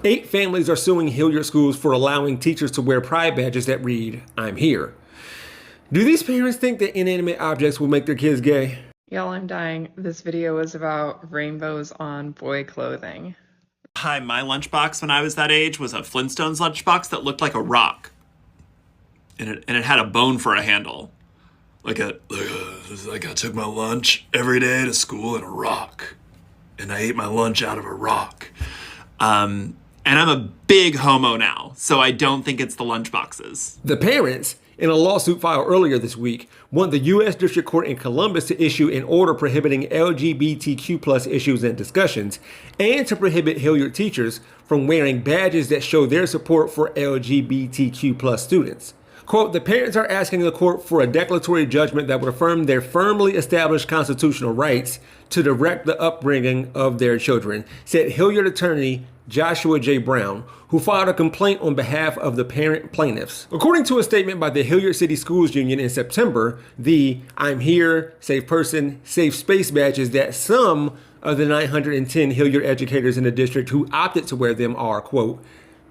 8 families are suing Hilliard schools for allowing teachers to wear pride badges that read, "I'm here." Do these parents think that inanimate objects will make their kids gay? Y'all, I'm dying. This video is about rainbows on boy clothing. Hi, my lunchbox when I was that age was a Flintstones lunchbox that looked like a rock. And it had a bone for a handle. Like I took my lunch every day to school in a rock. And I ate my lunch out of a rock. And I'm a big homo now, so I don't think it's the lunchboxes. The parents, in a lawsuit filed earlier this week, want the U.S. District Court in Columbus to issue an order prohibiting LGBTQ+ issues and discussions, and to prohibit Hilliard teachers from wearing badges that show their support for LGBTQ+ students. Quote, the parents are asking the court for a declaratory judgment that would affirm their firmly established constitutional rights to direct the upbringing of their children, said Hilliard attorney Joshua J. Brown, who filed a complaint on behalf of the parent plaintiffs. According to a statement by the Hilliard City Schools Union in September, the "I'm Here, Safe Person, Safe Space" badges that some of the 910 Hilliard educators in the district who opted to wear them are, quote,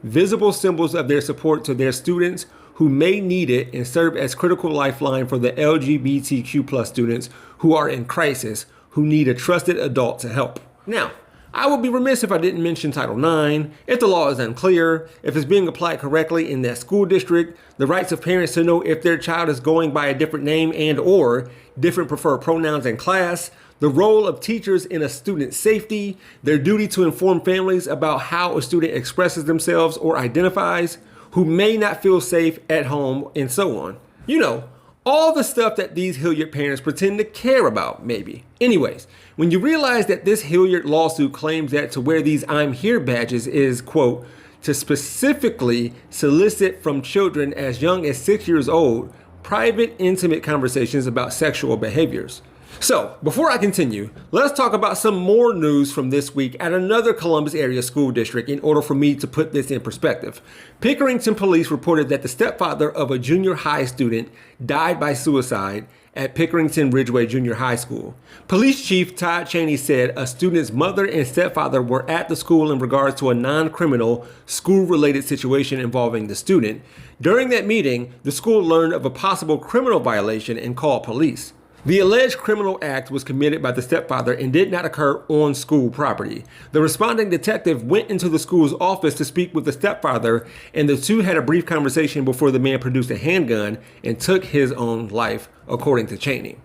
visible symbols of their support to their students who may need it and serve as critical lifeline for the LGBTQ+ students who are in crisis, who need a trusted adult to help. Now, I would be remiss if I didn't mention Title IX. If the law is unclear, if it's being applied correctly in that school district, the rights of parents to know if their child is going by a different name and or different preferred pronouns in class, the role of teachers in a student's safety, their duty to inform families about how a student expresses themselves or identifies, who may not feel safe at home, and so on. You know, all the stuff that these Hilliard parents pretend to care about, maybe. Anyways, when you realize that this Hilliard lawsuit claims that to wear these "I'm Here" badges is, quote, to specifically solicit from children as young as 6 years old private, intimate conversations about sexual behaviors. So, before I continue, let's talk about some more news from this week at another Columbus area school district in order for me to put this in perspective. Pickerington police reported that the stepfather of a junior high student died by suicide at Pickerington Ridgeway Junior High School. Police Chief Todd Cheney said a student's mother and stepfather were at the school in regards to a non-criminal school-related situation involving the student. During that meeting, the school learned of a possible criminal violation and called police. The alleged criminal act was committed by the stepfather and did not occur on school property. The responding detective went into the school's office to speak with the stepfather, and the two had a brief conversation before the man produced a handgun and took his own life, according to Cheney.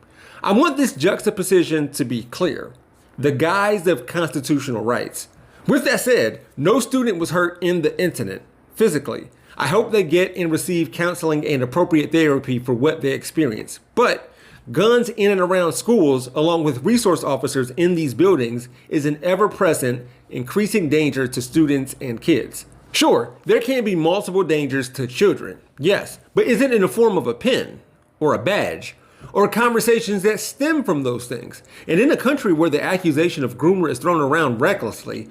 I want this juxtaposition to be clear. The guise of constitutional rights. With that said, no student was hurt in the incident, physically. I hope they get and receive counseling and appropriate therapy for what they experience. But guns in and around schools, along with resource officers in these buildings, is an ever-present, increasing danger to students and kids. Sure, there can be multiple dangers to children, yes, but is it in the form of a pen, or a badge, or conversations that stem from those things? And in a country where the accusation of groomer is thrown around recklessly,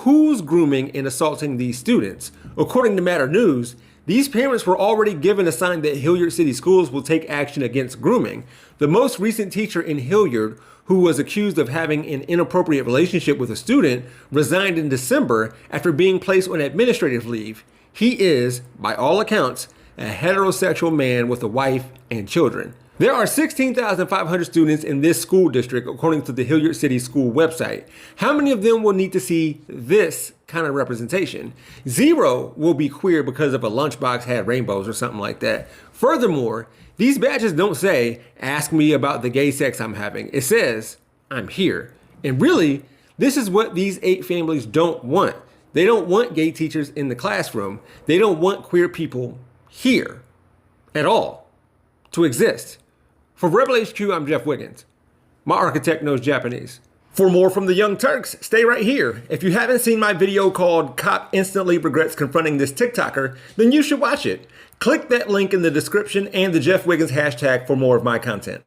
who's grooming and assaulting these students? According to Matter News, these parents were already given a sign that Hilliard City Schools will take action against grooming. The most recent teacher in Hilliard, who was accused of having an inappropriate relationship with a student, resigned in December after being placed on administrative leave. He is, by all accounts, a heterosexual man with a wife and children. There are 16,500 students in this school district, according to the Hilliard City School website. How many of them will need to see this kind of representation? 0 will be queer because of a lunchbox had rainbows or something like that. Furthermore, these badges don't say, "Ask me about the gay sex I'm having." It says, "I'm here." And really, this is what these 8 families don't want. They don't want gay teachers in the classroom. They don't want queer people here at all to exist. For Rebel HQ, I'm Jeff Wiggins. My architect knows Japanese. For more from the Young Turks, stay right here. If you haven't seen my video called "Cop Instantly Regrets Confronting This TikToker," then you should watch it. Click that link in the description and the Jeff Wiggins hashtag for more of my content.